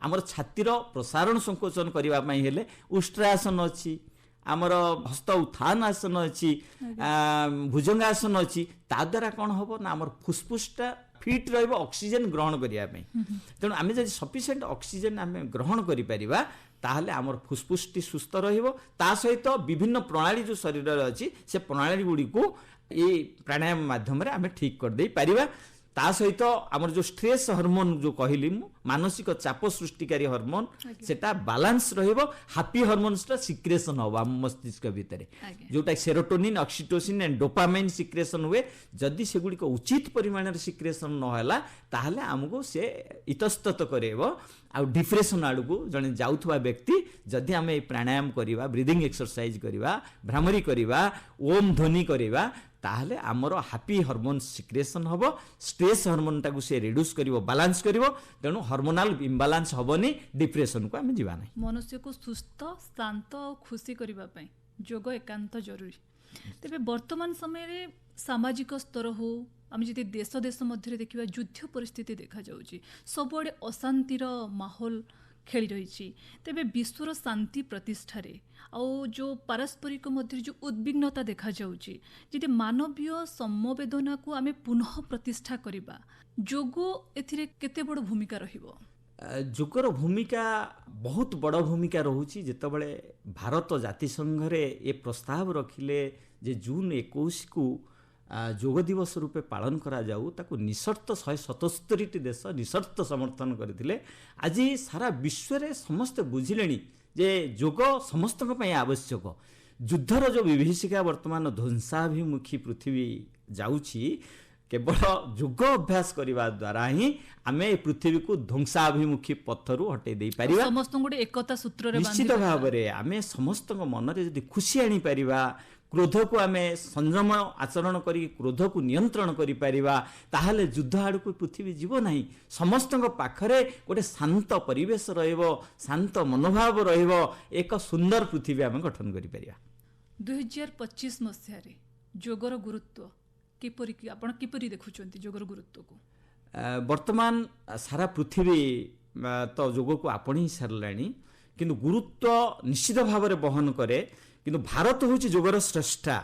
B: ଆମର ଛାତିର ପ୍ରସାରଣ ସଂକୋଚନ କରିବା ପାଇଁ ହେଲେ ଉଷ୍ଟ୍ରାସନ ଅଛି, ଆମର ହସ୍ତ ଉତ୍ଥାନ ଆସନ ଅଛି, ଭୁଜଙ୍ଗାସନ ଅଛି। ତା ଦ୍ୱାରା କ'ଣ ହେବ ନା ଆମର ଫୁସଫୁସଟା ଫିଟ୍ ରହିବ ଅକ୍ସିଜେନ ଗ୍ରହଣ କରିବା ପାଇଁ। ତେଣୁ ଆମେ ଯଦି ସଫିସିଏଣ୍ଟ ଅକ୍ସିଜେନ ଆମେ ଗ୍ରହଣ କରିପାରିବା, ତାହେଲେ ଆମର ଫୁସଫୁସଟି ସୁସ୍ଥ ରହିବ। ତା ସହିତ ବିଭିନ୍ନ ପ୍ରଣାଳୀ ଯେଉଁ ଶରୀରରେ ଅଛି, ସେ ପ୍ରଣାଳୀ ଗୁଡ଼ିକୁ ଏଇ ପ୍ରାଣାୟାମ ମାଧ୍ୟମରେ ଆମେ ଠିକ୍ କରିଦେଇ ପାରିବା। ତା ସହିତ ଆମର ଯୋଉ ଷ୍ଟ୍ରେସ୍ ହର୍ମୋନ୍ ଯୋଉ କହିଲି ମୁଁ ମାନସିକ ଚାପ ସୃଷ୍ଟିକାରୀ ହର୍ମୋନ୍ ସେଟା ବାଲାନ୍ସ ରହିବ, ହାପି ହର୍ମୋନ୍ସଟା ସିକ୍ରେସନ୍ ହବ ଆମ ମସ୍ତିଷ୍କ ଭିତରେ, ଯୋଉଟା serotonin, oxytocin and dopamine secretion ହୁଏ। ଯଦି ସେଗୁଡ଼ିକ ଉଚିତ ପରିମାଣରେ ସିକ୍ରେସନ୍ ନହେଲା ତାହେଲେ ଆମକୁ ସେ ଇତସ୍ତତ କରେଇବ ଆଉ ଡିପ୍ରେସନ୍ ଆଡ଼କୁ ଜଣେ ଯାଉଥିବା ବ୍ୟକ୍ତି ଯଦି ଆମେ ଏଇ ପ୍ରାଣାୟାମ କରିବା, ବ୍ରିଦିଂ ଏକ୍ସରସାଇଜ୍ କରିବା, ଭ୍ରାମରୀ କରିବା, ଓମ୍ ଧ୍ୱନି କରିବା, ତାହେଲେ ଆମର ହାପି ହର୍ମୋନ୍ ସିକ୍ରେସନ୍ ହେବ, ଷ୍ଟ୍ରେସ୍ ହର୍ମୋନ୍ଟାକୁ ସେ ରିଡ୍ୟୁସ୍ କରିବ, ବାଲାନ୍ସ କରିବ, ତେଣୁ ହର୍ମୋନାଲ ଇମ୍ବାଲାନ୍ସ ହେବନି, ଡିପ୍ରେସନ୍କୁ ଆମେ ଯିବା ନାହିଁ।
A: ମନୁଷ୍ୟକୁ ସୁସ୍ଥ, ଶାନ୍ତ ଆଉ ଖୁସି କରିବା ପାଇଁ ଯୋଗ ଏକାନ୍ତ ଜରୁରୀ। ତେବେ ବର୍ତ୍ତମାନ ସମୟରେ ସାମାଜିକ ସ୍ତର ହଉ, ଆମେ ଯଦି ଦେଶ ଦେଶ ମଧ୍ୟରେ ଦେଖିବା ଯୁଦ୍ଧ ପରିସ୍ଥିତି ଦେଖାଯାଉଛି, ସବୁଆଡ଼େ ଅଶାନ୍ତିର ମାହୋଲ ଖେଳି ରହିଛି। ତେବେ ବିଶ୍ୱର ଶାନ୍ତି ପ୍ରତିଷ୍ଠାରେ ଆଉ ଯେଉଁ ପାରସ୍ପରିକ ମଧ୍ୟରେ ଯେଉଁ ଉଦ୍ବିଗ୍ନତା ଦେଖାଯାଉଛି, ଯଦି ମାନବୀୟ ସମବେଦନାକୁ ଆମେ ପୁନଃ ପ୍ରତିଷ୍ଠା କରିବା, ଯୋଗ ଏଥିରେ କେତେ ବଡ଼ ଭୂମିକା ରହିବ?
B: ଯୋଗର ଭୂମିକା ବହୁତ ବଡ଼ ଭୂମିକା ରହୁଛି। ଯେତେବେଳେ ଭାରତ ଜାତିସଂଘରେ ଏ ପ୍ରସ୍ତାବ ରଖିଲେ ଯେ ଜୁନ୍ 21କୁ ଯୋଗ ଦିବସ ରୂପେ ପାଳନ କରାଯାଉ, ତାକୁ ନିଃସର୍ତ୍ତ 177ଟି ଦେଶ ନିଃସର୍ତ୍ତ ସମର୍ଥନ କରିଥିଲେ। ଆଜି ସାରା ବିଶ୍ୱରେ ସମସ୍ତେ ବୁଝିଲେଣି ଯେ ଯୋଗ ସମସ୍ତଙ୍କ ପାଇଁ ଆବଶ୍ୟକ। ଯୁଦ୍ଧର ଯେଉଁ ବିଭୀଷିକା ବର୍ତ୍ତମାନ ଧ୍ୱଂସାଭିମୁଖୀ ପୃଥିବୀ ଯାଉଛି, କେବଳ ଯୋଗ ଅଭ୍ୟାସ କରିବା ଦ୍ୱାରା ହିଁ ଆମେ ଏ ପୃଥିବୀକୁ ଧ୍ୱଂସାଭିମୁଖୀ ପଥରୁ ହଟେଇ ଦେଇପାରିବା।
A: ସମସ୍ତଙ୍କୁ ଗୋଟେ ଏକତା ସୂତ୍ରରେ
B: ନିଶ୍ଚିତ ଭାବରେ ଆମେ ସମସ୍ତଙ୍କ ମନରେ ଯଦି ଖୁସି ଆଣିପାରିବା, କ୍ରୋଧକୁ ଆମେ ସଂଯମ ଆଚରଣ କରି କ୍ରୋଧକୁ ନିୟନ୍ତ୍ରଣ କରିପାରିବା, ତାହେଲେ ଯୁଦ୍ଧ ଆଡ଼କୁ ପୃଥିବୀ ଯିବ ନାହିଁ। ସମସ୍ତଙ୍କ ପାଖରେ ଗୋଟେ ଶାନ୍ତ ପରିବେଶ ରହିବ, ଶାନ୍ତ ମନୋଭାବ ରହିବ, ଏକ ସୁନ୍ଦର ପୃଥିବୀ ଆମେ ଗଠନ କରିପାରିବା।
A: 2025 ମସିହାରେ ଯୋଗର ଗୁରୁତ୍ୱ କିପରି, ଆପଣ କିପରି ଦେଖୁଛନ୍ତି ଯୋଗର ଗୁରୁତ୍ୱକୁ?
B: ବର୍ତ୍ତମାନ ସାରା ପୃଥିବୀ ତ ଯୋଗକୁ ଆପଣେଇ ସାରିଲାଣି, କିନ୍ତୁ ଗୁରୁତ୍ୱ ନିଶ୍ଚିତ ଭାବରେ ବହନ କରେ। କିନ୍ତୁ ଭାରତ ହେଉଛି ଯୋଗର ସ୍ରଷ୍ଟା।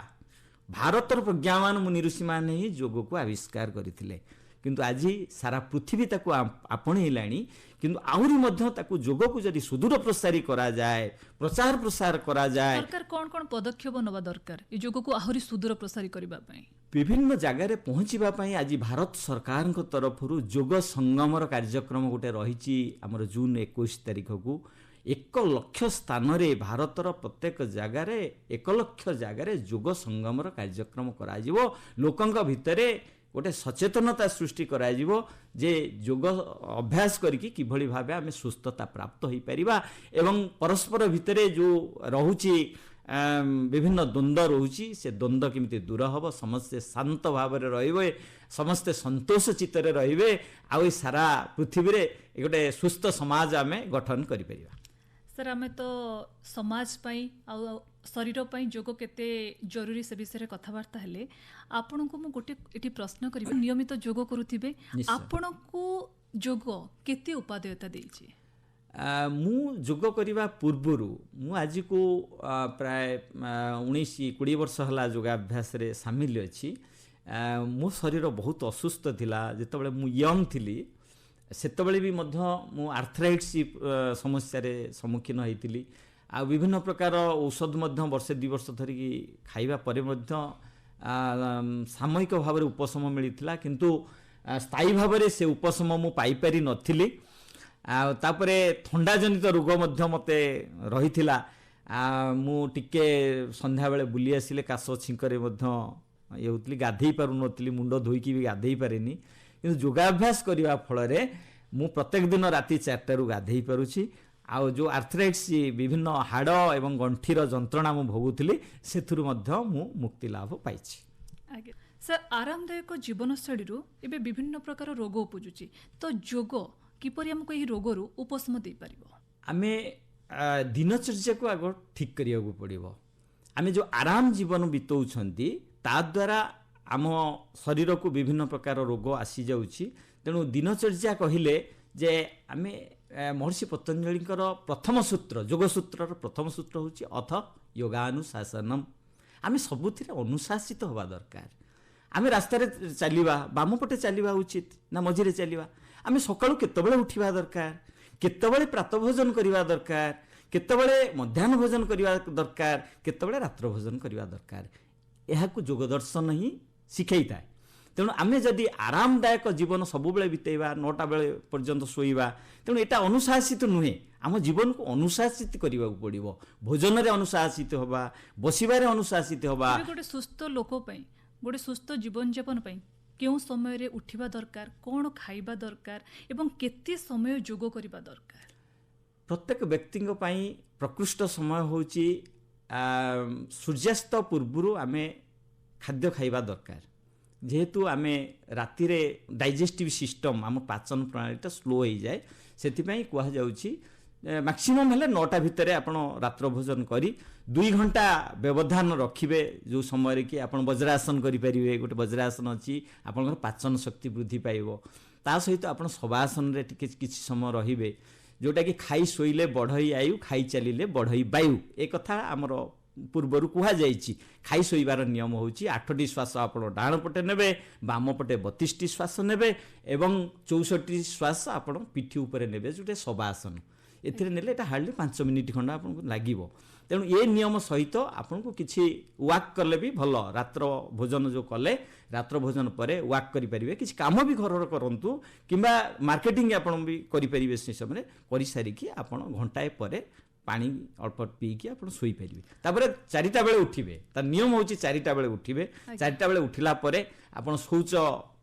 B: ଭାରତର ପ୍ରଜ୍ଞାମାନ ମୁନି ଋଷିମାନେ ହିଁ ଯୋଗକୁ ଆବିଷ୍କାର କରିଥିଲେ, କିନ୍ତୁ ଆଜି ସାରା ପୃଥିବୀ ତାକୁ ଆପଣେଇଲାଣି। କିନ୍ତୁ ଆହୁରି ମଧ୍ୟ ତାକୁ ଯୋଗକୁ ଯଦି ସୁଦୂର ପ୍ରସାରୀ କରାଯାଏ, ପ୍ରଚାର ପ୍ରସାର କରାଯାଏ,
A: ସରକାର କ'ଣ କ'ଣ ପଦକ୍ଷେପ ନେବା ଦରକାର ଏ ଯୋଗକୁ ଆହୁରି ସୁଦୂର ପ୍ରସାରୀ କରିବା ପାଇଁ?
B: ବିଭିନ୍ନ ଜାଗାରେ ପହଞ୍ଚିବା ପାଇଁ ଆଜି ଭାରତ ସରକାରଙ୍କ ତରଫରୁ ଯୋଗ ସଙ୍ଗମର କାର୍ଯ୍ୟକ୍ରମ ଗୋଟେ ରହିଛି। ଆମର ଜୁନ୍ 21 ତାରିଖକୁ 1 ଲକ୍ଷ ସ୍ଥାନରେ ଭାରତର ପ୍ରତ୍ୟେକ ଜାଗାରେ 1 ଲକ୍ଷ ଜାଗାରେ ଯୋଗ ସଙ୍ଗମର କାର୍ଯ୍ୟକ୍ରମ କରାଯିବ। ଲୋକଙ୍କ ଭିତରେ ଗୋଟେ ସଚେତନତା ସୃଷ୍ଟି କରାଯିବ ଯେ ଯୋଗ ଅଭ୍ୟାସ କରିକି କିଭଳି ଭାବେ ଆମେ ସୁସ୍ଥତା ପ୍ରାପ୍ତ ହୋଇପାରିବା ଏବଂ ପରସ୍ପର ଭିତରେ ଯେଉଁ ରହୁଛି ବିଭିନ୍ନ ଦ୍ୱନ୍ଦ୍ୱ ରହୁଛି, ସେ ଦ୍ୱନ୍ଦ୍ୱ କେମିତି ଦୂର ହେବ, ସମସ୍ତେ ଶାନ୍ତ ଭାବରେ ରହିବେ, ସମସ୍ତେ ସନ୍ତୋଷ ଚିତ୍ତରେ ରହିବେ, ଆଉ ଏ ସାରା ପୃଥିବୀରେ ଗୋଟେ ସୁସ୍ଥ ସମାଜ ଆମେ ଗଠନ କରିପାରିବା।
A: ସାର୍, ଆମେ ତ ସମାଜ ପାଇଁ ଆଉ ଶରୀର ପାଇଁ ଯୋଗ କେତେ ଜରୁରୀ ସେ ବିଷୟରେ କଥାବାର୍ତ୍ତା ହେଲେ, ଆପଣଙ୍କୁ ମୁଁ ଗୋଟେ ଏଠି ପ୍ରଶ୍ନ କରିବି। ନିୟମିତ ଯୋଗ କରୁଥିବେ, ଆପଣଙ୍କୁ ଯୋଗ କେତେ ଉପାଦେୟତା ଦେଇଛି?
B: ମୁଁ ଯୋଗ କରିବା ପୂର୍ବରୁ ମୁଁ ଆଜିକୁ ପ୍ରାୟ 19-20 ବର୍ଷ ହେଲା ଯୋଗାଭ୍ୟାସରେ ସାମିଲ ଅଛି। ମୋ ଶରୀର ବହୁତ ଅସୁସ୍ଥ ଥିଲା। ଯେତେବେଳେ ମୁଁ ୟଙ୍ଗ ଥିଲି ସେତେବେଳେ ବି ମଧ୍ୟ ମୁଁ ଆର୍ଥ୍ରାଇଟିସ୍ ସମସ୍ୟାରେ ସମ୍ମୁଖୀନ ହୋଇଥିଲି। ଆଉ ବିଭିନ୍ନ ପ୍ରକାର ଔଷଧ ମଧ୍ୟ ବର୍ଷେ 2 ବର୍ଷ ଧରିକି ଖାଇବା ପରେ ମଧ୍ୟ ସାମୟିକ ଭାବରେ ଉପଶମ ମିଳିଥିଲା, କିନ୍ତୁ ସ୍ଥାୟୀ ଭାବରେ ସେ ଉପଶମ ମୁଁ ପାଇପାରି ନଥିଲି। ଆଉ ତାପରେ ଥଣ୍ଡାଜନିତ ରୋଗ ମଧ୍ୟ ମୋତେ ରହିଥିଲା। ମୁଁ ଟିକେ ସନ୍ଧ୍ୟାବେଳେ ବୁଲି ଆସିଲେ କାଶ ଛିଙ୍କରେ ମଧ୍ୟ ଇଏ ହେଉଥିଲି, ଗାଧେଇ ପାରୁନଥିଲି, ମୁଣ୍ଡ ଧୋଇକି ବି ଗାଧେଇ ପାରେନି। କିନ୍ତୁ ଯୋଗାଭ୍ୟାସ କରିବା ଫଳରେ ମୁଁ ପ୍ରତ୍ୟେକ ଦିନ ରାତି 4ଟାରୁ ଗାଧେଇ ପାରୁଛି। ଆଉ ଯେଉଁ ଆର୍ଥ୍ରାଇଟିସ୍ ବିଭିନ୍ନ ହାଡ଼ ଏବଂ ଗଣ୍ଠିର ଯନ୍ତ୍ରଣା ମୁଁ ଭୋଗୁଥିଲି, ସେଥିରୁ ମଧ୍ୟ ମୁଁ ମୁକ୍ତି ଲାଭ ପାଇଛି।
A: ଆଜ୍ଞା ସାର୍, ଆରାମଦାୟକ ଜୀବନଶୈଳୀରୁ ଏବେ ବିଭିନ୍ନ ପ୍ରକାର ରୋଗ ଉପୁଜୁଛି, ତ ଯୋଗ କିପରି ଆମକୁ ଏହି ରୋଗରୁ ଉପଶମ ଦେଇପାରିବ? ଆମେ
B: ଦିନଚର୍ଯ୍ୟାକୁ ଆଗ ଠିକ୍ କରିବାକୁ ପଡ଼ିବ। ଆମେ ଯେଉଁ ଆରାମ ଜୀବନ ବିତାଉଛନ୍ତି ତାଦ୍ୱାରା ଆମ ଶରୀରକୁ ବିଭିନ୍ନ ପ୍ରକାର ରୋଗ ଆସିଯାଉଛି। ତେଣୁ ଦିନଚର୍ଯ୍ୟା କହିଲେ ଯେ ଆମେ ମହର୍ଷି ପତଞ୍ଜଳିଙ୍କର ପ୍ରଥମ ସୂତ୍ର, ଯୋଗସୂତ୍ରର ପ୍ରଥମ ସୂତ୍ର ହେଉଛି ଅଥ ଯୋଗାନୁଶାସନମ୍। ଆମେ ସବୁଥିରେ ଅନୁଶାସିତ ହେବା ଦରକାର। ଆମେ ରାସ୍ତାରେ ଚାଲିବା, ବାମ ପଟେ ଚାଲିବା ଉଚିତ ନା ମଝିରେ ଚାଲିବା? ଆମେ ସକାଳୁ କେତେବେଳେ ଉଠିବା ଦରକାର, କେତେବେଳେ ପ୍ରାତଃଭୋଜନ କରିବା ଦରକାର, କେତେବେଳେ ମଧ୍ୟାହ୍ନ ଭୋଜନ କରିବା ଦରକାର, କେତେବେଳେ ରାତ୍ର ଭୋଜନ କରିବା ଦରକାର, ଏହାକୁ ଯୋଗ ଦର୍ଶନ ହିଁ ଶିଖେଇଥାଏ। ତେଣୁ ଆମେ ଯଦି ଆରାମଦାୟକ ଜୀବନ ସବୁବେଳେ ବିତେଇବା 9ଟା ବେଳେ ପର୍ଯ୍ୟନ୍ତ ଶୋଇବା, ତେଣୁ ଏଇଟା ଅନୁଶାସିତ ନୁହେଁ। ଆମ ଜୀବନକୁ ଅନୁଶାସିତ କରିବାକୁ ପଡ଼ିବ। ଭୋଜନରେ ଅନୁଶାସିତ ହେବା, ବସିବାରେ ଅନୁଶାସିତ ହେବା।
A: ଗୋଟେ ସୁସ୍ଥ ଲୋକ ପାଇଁ, ଗୋଟେ ସୁସ୍ଥ ଜୀବନଯାପନ ପାଇଁ କେଉଁ ସମୟରେ ଉଠିବା ଦରକାର, କ'ଣ ଖାଇବା ଦରକାର ଏବଂ କେତେ ସମୟ ଯୋଗ କରିବା ଦରକାର?
B: ପ୍ରତ୍ୟେକ ବ୍ୟକ୍ତିଙ୍କ ପାଇଁ ପ୍ରକୃଷ୍ଟ ସମୟ ହେଉଛି ସୂର୍ଯ୍ୟାସ୍ତ ପୂର୍ବରୁ ଆମେ ଖାଦ୍ୟ ଖାଇବା ଦରକାର। ଯେହେତୁ ଆମେ ରାତିରେ ଡାଇଜେଷ୍ଟିଭ୍ ସିଷ୍ଟମ୍, ଆମ ପାଚନ ପ୍ରଣାଳୀଟା ସ୍ଲୋ ହୋଇଯାଏ, ସେଥିପାଇଁ କୁହାଯାଉଛି ମ୍ୟାକ୍ସିମମ୍ ହେଲେ 9ଟା ଭିତରେ ଆପଣ ରାତ୍ର ଭୋଜନ କରି 2 ଘଣ୍ଟା ବ୍ୟବଧାନ ରଖିବେ, ଯେଉଁ ସମୟରେ କି ଆପଣ ବଜ୍ରାସନ କରିପାରିବେ। ଗୋଟେ ବଜ୍ରାସନ ଅଛି, ଆପଣଙ୍କର ପାଚନ ଶକ୍ତି ବୃଦ୍ଧି ପାଇବ। ତା ସହିତ ଆପଣ ଶବାସନରେ ଟିକେ କିଛି ସମୟ ରହିବେ, ଯେଉଁଟାକି ଖାଇ ଶୋଇଲେ ବଢ଼ଇ ଆୟୁ, ଖାଇ ଚାଲିଲେ ବଢ଼ଇ ବାୟୁ। ଏ କଥା ଆମର ପୂର୍ବରୁ କୁହାଯାଇଛି। ଖାଇ ଶୋଇବାର ନିୟମ ହେଉଛି 8ଟି ଶ୍ୱାସ ଆପଣ ଡାହାଣ ପଟେ ନେବେ, ବାମ ପଟେ 32ଟି ଶ୍ୱାସ ନେବେ ଏବଂ 64ଟି ଶ୍ୱାସ ଆପଣ ପିଠି ଉପରେ ନେବେ, ଯେଉଁଟା ଶବାସନ। ଏଥିରେ ନେଲେ ଏଇଟା ହାର୍ଡଲି 5 ମିନିଟ୍ ଖଣ୍ଡେ ଆପଣଙ୍କୁ ଲାଗିବ। ତେଣୁ ଏ ନିୟମ ସହିତ ଆପଣଙ୍କୁ କିଛି ୱାକ୍ କଲେ ବି ଭଲ। ରାତ୍ର ଭୋଜନ ଯେଉଁ କଲେ, ରାତ୍ର ଭୋଜନ ପରେ ୱାକ୍ କରିପାରିବେ, କିଛି କାମ ବି ଘରର କରନ୍ତୁ କିମ୍ବା ମାର୍କେଟିଂ ଆପଣ ବି କରିପାରିବେ। ସେ ସମୟରେ କରିସାରିକି ଆପଣ ଘଣ୍ଟାଏ ପରେ ପାଣି ଅଳ୍ପ ପିଇକି ଆପଣ ଶୋଇପାରିବେ। ତାପରେ 4ଟା ବେଳେ ଉଠିବେ। ତା ନିୟମ ହେଉଛି 4ଟା ବେଳେ ଉଠିବେ। 4ଟା ବେଳେ ଉଠିଲା ପରେ ଆପଣ ଶୌଚ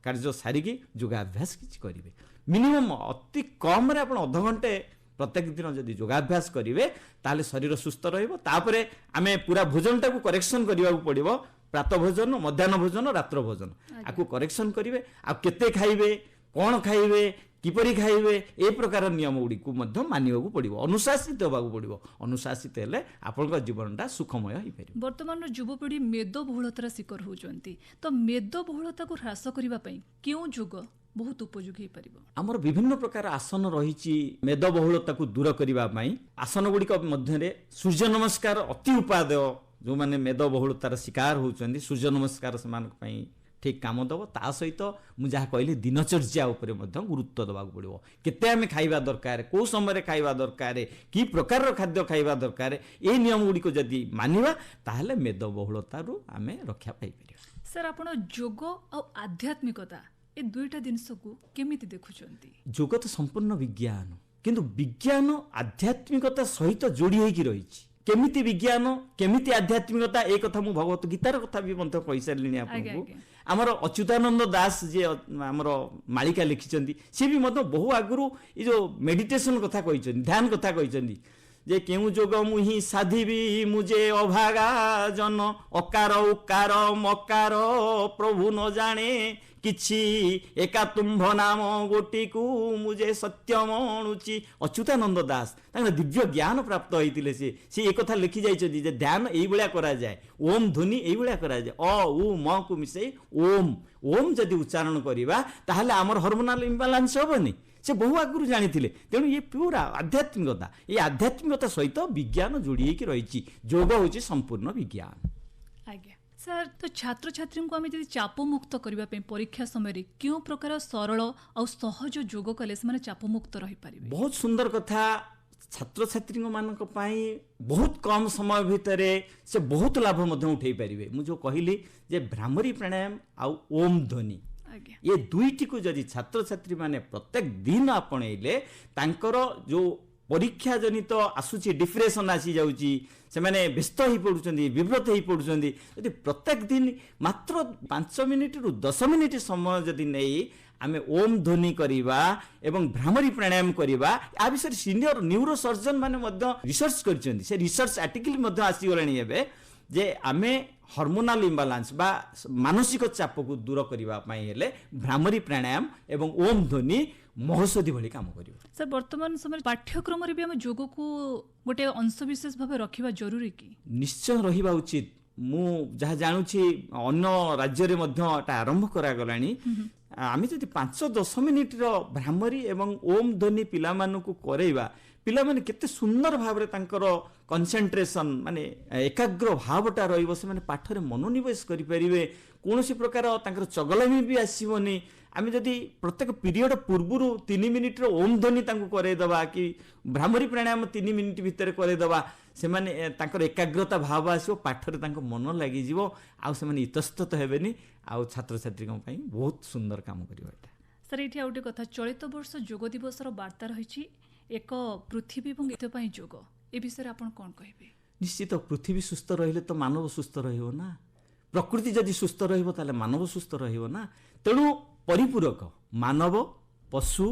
B: କାର୍ଯ୍ୟ ସାରିକି ଯୋଗାଭ୍ୟାସ କିଛି କରିବେ। ମିନିମମ୍ ଅତି କମ୍ରେ ଆପଣ ଅଧଘଣ୍ଟେ ପ୍ରତ୍ୟେକ ଦିନ ଯଦି ଯୋଗାଭ୍ୟାସ କରିବେ, ତାହେଲେ ଶରୀର ସୁସ୍ଥ ରହିବ। ତାପରେ ଆମେ ପୁରା ଭୋଜନଟାକୁ କରେକ୍ସନ୍ କରିବାକୁ ପଡ଼ିବ। ପ୍ରାତଃ ଭୋଜନ, ମଧ୍ୟାହ୍ନ ଭୋଜନ, ରାତ୍ର ଭୋଜନ, ଆକୁ କରେକ୍ସନ୍ କରିବେ। ଆଉ କେତେ ଖାଇବେ, କ'ଣ ଖାଇବେ, କିପରି ଖାଇବେ, ଏ ପ୍ରକାର ନିୟମ ଗୁଡ଼ିକୁ ମଧ୍ୟ ମାନିବାକୁ ପଡ଼ିବ, ଅନୁଶାସିତ ହେବାକୁ ପଡ଼ିବ। ଅନୁଶାସିତ ହେଲେ ଆପଣଙ୍କ ଜୀବନଟା ସୁଖମୟ ହୋଇପାରିବ।
A: ବର୍ତ୍ତମାନର ଯୁବପିଢ଼ି ମେଦବହୁଳତାର ଶିକାର ହେଉଛନ୍ତି, ତ ମେଦବହୁଳତାକୁ ହ୍ରାସ କରିବା ପାଇଁ କେଉଁ ଯୋଗ ବହୁତ ଉପଯୋଗୀ ହୋଇପାରିବ? ଆମର
B: ବିଭିନ୍ନ ପ୍ରକାର ଆସନ ରହିଛି ମେଦବହୁଳତାକୁ ଦୂର କରିବା ପାଇଁ। ଆସନ ଗୁଡ଼ିକ ମଧ୍ୟରେ ସୂର୍ଯ୍ୟ ନମସ୍କାର ଅତି ଉପାଦେୟ। ଯେଉଁମାନେ ମେଦବହୁଳତାର ଶିକାର ହେଉଛନ୍ତି, ସୂର୍ଯ୍ୟ ନମସ୍କାର ସେମାନଙ୍କ ପାଇଁ ଠିକ୍ କାମ ଦେବ। ତା ସହିତ ମୁଁ ଯାହା କହିଲି, ଦିନଚର୍ଯ୍ୟା ଉପରେ ମଧ୍ୟ ଗୁରୁତ୍ୱ ଦେବାକୁ ପଡ଼ିବ। କେତେ ଆମେ ଖାଇବା ଦରକାର, କେଉଁ ସମୟରେ ଖାଇବା ଦରକାର, କି ପ୍ରକାରର ଖାଦ୍ୟ ଖାଇବା ଦରକାର, ଏହି ନିୟମ ଗୁଡ଼ିକୁ ଯଦି ମାନିବା, ତାହେଲେ ମେଦବହୁଳତାରୁ ଆମେ ରକ୍ଷା ପାଇପାରିବା।
A: ସାର୍, ଆପଣ ଯୋଗ ଆଉ ଆଧ୍ୟାତ୍ମିକତା ଏ ଦୁଇଟା ଜିନିଷକୁ କେମିତି ଦେଖୁଛନ୍ତି?
B: ଯୋଗ ତ ସମ୍ପୂର୍ଣ୍ଣ ବିଜ୍ଞାନ, କିନ୍ତୁ ବିଜ୍ଞାନ ଆଧ୍ୟାତ୍ମିକତା ସହିତ ଯୋଡ଼ି ହୋଇକି ରହିଛି। କେମିତି ବିଜ୍ଞାନ, କେମିତି ଆଧ୍ୟାତ୍ମିକତା, ଏ କଥା ମୁଁ ଭଗବତ ଗୀତାର କଥା ବି ମଧ୍ୟ କହିସାରିଲିଣି ଆପଣଙ୍କୁ। ଆମର ଅଚ୍ୟୁତାନନ୍ଦ ଦାସ ଯିଏ ଆମର ମାଳିକା ଲେଖିଛନ୍ତି, ସିଏ ବି ମଧ୍ୟ ବହୁ ଆଗରୁ ଏ ଯେଉଁ ମେଡିଟେସନ କଥା କହିଛନ୍ତି, ଧ୍ୟାନ କଥା କହିଛନ୍ତି। ଯେ କେଉଁ ଯୋଗ ମୁହିଁ ସାଧିବି ମୁଁ ଯେ ଅଭାଗା ଜନ, ଅକାର ଉକାର ମକାର ପ୍ରଭୁ ନ ଜାଣେ କିଛି, ଏକା ତୁମ୍ଭ ନାମ ଗୋଟିକୁ ମୁଁ ଯେ ସତ୍ୟ ମଣୁଛି। ଅଚ୍ୟୁତାନନ୍ଦ ଦାସ ତାଙ୍କର ଦିବ୍ୟ ଜ୍ଞାନ ପ୍ରାପ୍ତ ହୋଇଥିଲେ। ସେ ଏକଥା ଲେଖି ଯାଇଛନ୍ତି ଯେ ଧ୍ୟାନ ଏଇଭଳିଆ କରାଯାଏ, ଓମ୍ ଧ୍ୱନି ଏଇଭଳିଆ କରାଯାଏ, ଅ ଉ ମ କୁ ମିଶାଇ ଓମ୍। ଓମ୍ ଯଦି ଉଚ୍ଚାରଣ କରିବା, ତାହେଲେ ଆମର ହରମୋନାଲ ଇମ୍ବାଲାନ୍ସ ହେବନି। ସେ ବହୁ ଆଗରୁ ଜାଣିଥିଲେ। ତେଣୁ ଇଏ ପୁରା ଆଧ୍ୟାତ୍ମିକତା, এই ଆଧ୍ୟାତ୍ମିକତା ସହିତ ବିଜ୍ଞାନ ଯୋଡ଼ି ହେଇକି ରହିଛି। ଯୋଗ ହେଉଛି ସମ୍ପୂର୍ଣ୍ଣ ବିଜ୍ଞାନ।
A: ଆଜ୍ଞା ସାର୍, ତ ଛାତ୍ରଛାତ୍ରୀଙ୍କୁ ଆମେ ଯଦି ଚାପମୁକ୍ତ କରିବା ପାଇଁ ପରୀକ୍ଷା ସମୟରେ କେଉଁ ପ୍ରକାର ସରଳ ଆଉ ସହଜ ଯୋଗ କଲେ ସେମାନେ ଚାପମୁକ୍ତ ରହିପାରିବେ?
B: ବହୁତ ସୁନ୍ଦର କଥା। ଛାତ୍ରଛାତ୍ରୀଙ୍କ ମାନଙ୍କ ପାଇଁ ବହୁତ କମ୍ ସମୟ ଭିତରେ ସେ ବହୁତ ଲାଭ ମଧ୍ୟ ଉଠାଇ ପାରିବେ। ମୁଁ ଯେଉଁ କହିଲି ଯେ ଭ୍ରାମରୀ ପ୍ରାଣାୟାମ ଆଉ ଓମ୍ ଧ୍ୱନି, ଏ ଦୁଇଟିକୁ ଯଦି ଛାତ୍ରଛାତ୍ରୀ ମାନେ ପ୍ରତ୍ୟେକ ଦିନ ଆପଣେଇଲେ, ତାଙ୍କର ଯେଉଁ ପରୀକ୍ଷା ଜନିତ ଆସୁଛି ଡିପ୍ରେସନ୍ ଆସିଯାଉଛି, ସେମାନେ ବ୍ୟସ୍ତ ହୋଇପଡ଼ୁଛନ୍ତି, ବିବ୍ରତ ହୋଇପଡ଼ୁଛନ୍ତି। ଯଦି ପ୍ରତ୍ୟେକ ଦିନ ମାତ୍ର 5 ମିନିଟରୁ 10 ମିନିଟ୍ ସମୟ ଯଦି ନେଇ ଆମେ ଓମ୍ ଧ୍ୱନି କରିବା ଏବଂ ଭ୍ରାମରୀ ପ୍ରାଣାୟାମ କରିବା, ଆ ବିଷୟରେ ସିନିୟର ନ୍ୟୁରୋ ସର୍ଜନ ମାନେ ମଧ୍ୟ ରିସର୍ଚ୍ଚ କରିଛନ୍ତି। ସେ ରିସର୍ଚ୍ଚ ଆର୍ଟିକଲ ମଧ୍ୟ ଆସିଗଲାଣି ଏବେ, ଯେ ଆମେ ହରମୋନାଲ ଇମ୍ବାଲାନ୍ସ ବା ମାନସିକ ଚାପକୁ ଦୂର କରିବା ପାଇଁ ହେଲେ ଭ୍ରାମରୀ ପ୍ରାଣାୟାମ ଏବଂ ଓମ୍ ଧ୍ୱନି ମହୌଷଧି ଭଳି କାମ କରିବ।
A: ସାର୍, ବର୍ତ୍ତମାନ ସମୟରେ ପାଠ୍ୟକ୍ରମରେ ବି ଆମେ ଯୋଗକୁ ଗୋଟେ ଅଂଶବିଶେଷ ଭାବେ ରଖିବା ଜରୁରୀ କି?
B: ନିଶ୍ଚୟ ରହିବା ଉଚିତ। ମୁଁ ଯାହା ଜାଣୁଛି ଅନ୍ୟ ରାଜ୍ୟରେ ମଧ୍ୟ ଏଟା ଆରମ୍ଭ କରାଗଲାଣି। ଆମେ ଯଦି 5-10 ମିନିଟର ଭ୍ରାମରୀ ଏବଂ ଓମ୍ ଧ୍ୱନି ପିଲାମାନଙ୍କୁ କରେଇବା, ପିଲାମାନେ କେତେ ସୁନ୍ଦର ଭାବରେ ତାଙ୍କର କନସେନ୍ଟ୍ରେସନ୍ ମାନେ ଏକାଗ୍ର ଭାବଟା ରହିବ, ସେମାନେ ପାଠରେ ମନୋନିବେଶ କରିପାରିବେ, କୌଣସି ପ୍ରକାର ତାଙ୍କର ଚଗଲାମି ବି ଆସିବନି। आम जदि प्रत्येक पीरियड पूर्व 3 मिनिट्र ओम ध्वनि करदेवा कि भ्रामरी प्राणायाम 3 मिनिट भितर करदेवा से एकाग्रता भाव आसो पाठर मन लग इतस्तत हेबेनी आउ छात्र छात्री बहुत सुंदर काम करियो एटा।
A: सर ये आउटे कथा चलित वर्ष योग दिवसर वार्ता रही एक पृथ्वी और एथपाई योग ए विषय आप कौन कहे?
B: निश्चित पृथ्वी सुस्थ रहिले तो मानव सुस्थ रहिबो ना, प्रकृति जदि सुस्थ रहिबो ताले मानव सुस्थ रहिबो ना। तेणु परिपूरक मानव पशु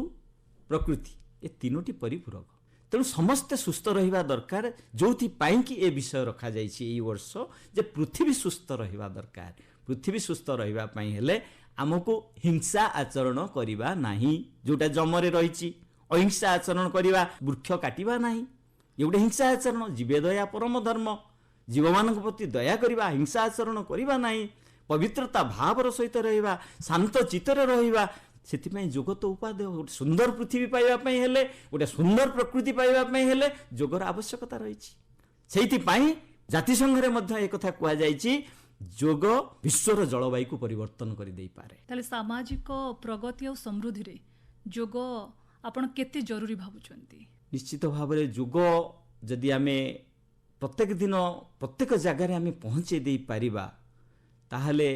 B: प्रकृति ए तीनोटी परिपूरक, तेणु समस्ते सुस्थ रहिबा दरकार। जोथि पाई कि ए विषय रखा जाइछि एई वर्ष जे पृथ्वी सुस्थ रहिबा दरकार। पृथ्वी सुस्थ रहिबा पई हेले आमको हिंसा आचरण करिबा नाही, जोटा जमरे रहिछि अहिंसा आचरण करिबा, वृक्ष काटिबा नाही, ये गोटे हिंसा आचरण। जीवे दया परम धर्म, जीव मान प्रति दया करवा, हिंसा आचरण करवा नहीं, पवित्रता भावर सहित रहिबा, शांत चित्तर रहिबा। सेतिपई योग तो उपादेय। गोटे सुंदर पृथ्वी पाइबापी हेले, गोटे सुंदर प्रकृति पाइबापी हेले योगर आवश्यकता रही। सेइथिपई जातिसंघरे मध्य एक कथा कहा जाइछि, योग विश्वर जलवायु को परिवर्तन कर देई पारे।
A: ताले सामाजिक प्रगति और समृद्धि रे योग आपण केते जरूरी भाबुचंती?
B: निश्चित भाव में योग जदि आमे प्रत्येक दिन प्रत्येक जगार आमे पहुँचे दे पारिबा ताहले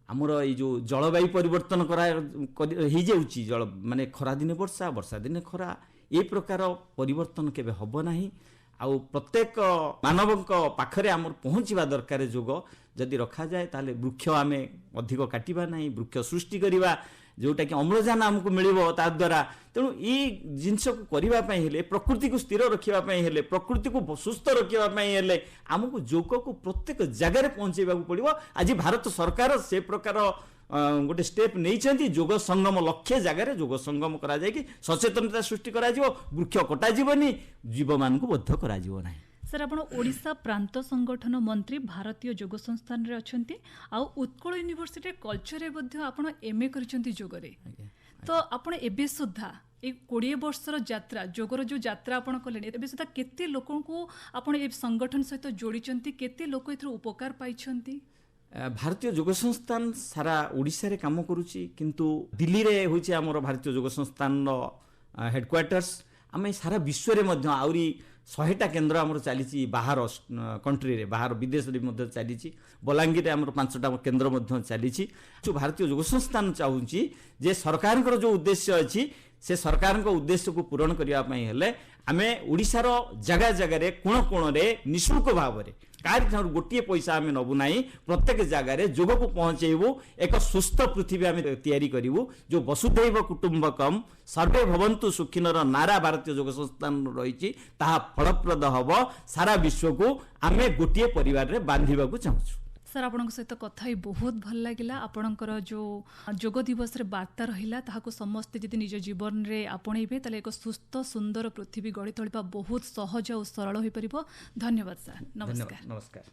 B: आमर ये जो जलवायु परिवर्तन हो जाउची, जल माने खरा दिन वर्षा, वर्षा दिन खरा, ए प्रकार परिवर्तन केबे हबो नाही। आउ प्रत्येक मानवक पाखरे आमर पहुँचवा दरकार। योग जदि रखा जाए ताहले वृक्ष आमे अधिक काटिबा नाही, वृक्ष सृष्टि करिबा जोटा कि अम्लजान आमको मिलिबो ता द्वारा। तेणु ये जिनस को करिबा पई हेले, प्रकृति को स्थिर रखिबा पई हेले, प्रकृति को सुस्थ रखिबा पई हेले आमको योग को प्रत्येक जगार पहुँचेबा पड़िबो। आज भारत सरकार से प्रकार गोटे स्टेप नहीं, योग संगम लक्ष्य जगार योग संगम करा जाय कि सचेतनता सृष्टि करा जिवो, वृक्ष कटा जीवनी, जीव मान को बद्ध करा जिवो नाही।
A: सर आपण ओडिशा प्रांत संगठन मंत्री भारतीय योग संस्थान रे अछंती, आ उत्कल यूनिवर्सिटी कल्चर रे मध्ये आपण एमए करिसंती योग रे। तो आपण एबे सुद्धा ए 20 वर्षर यात्रा योगर जो यात्रा आपण कले एबे सुद्धा केते लोकन को आपण ए संगठन सहित जोड़िचंती, केते लोक एथरो उपकार पाइछंती?
B: भारतीय योग संस्थान सारा ओडिशा रे काम करूची, किंतु दिल्ली रे होची हमर भारतीय योग संस्थान हेडक्वार्टर्स। आम सारा विश्व रे मध्य आउरी 100टा केन्द्र आमर चली बाहर कंट्री रे, बाहर विदेश रे चली। बलांगीर आमर 5टा केन्द्र मध्य चली। जो भारतीय योग संस्थान चाहूँगी जे सरकार जो उद्देश्य अच्छी से सरकार उद्देश्य को पूरण करने हेले आमे ओडिशार जगह जगह कोण कोण रे निःशुल्क भाव में कार गोटे पैसा आम नबू ना, प्रत्येक जगार योग को पहुँचेबू, एक सुस्थ पृथ्वी आम तैयारी करूँ। जो वसुधैव कुटुंबकम सर्वे भवन्तु सुखिनर नारा भारतीय योग संस्थान रही फलप्रद हम। सारा विश्व को आम गोटे परिवार रे बांधिबा को चाहूँ।
A: सर आपन सहित कथा ही बहुत भल लगिला। आपणकर जो योग दिवस रे वार्ता रहिला ताहाको समस्ते जदि निज जीवन रे आपणेबे ताले एक सुस्थ सुंदर पृथ्वी गढ़ी तोलिबा बहुत सहज और सरल होई परिबो। धन्यवाद सर, नमस्कार।
B: नमस्कार।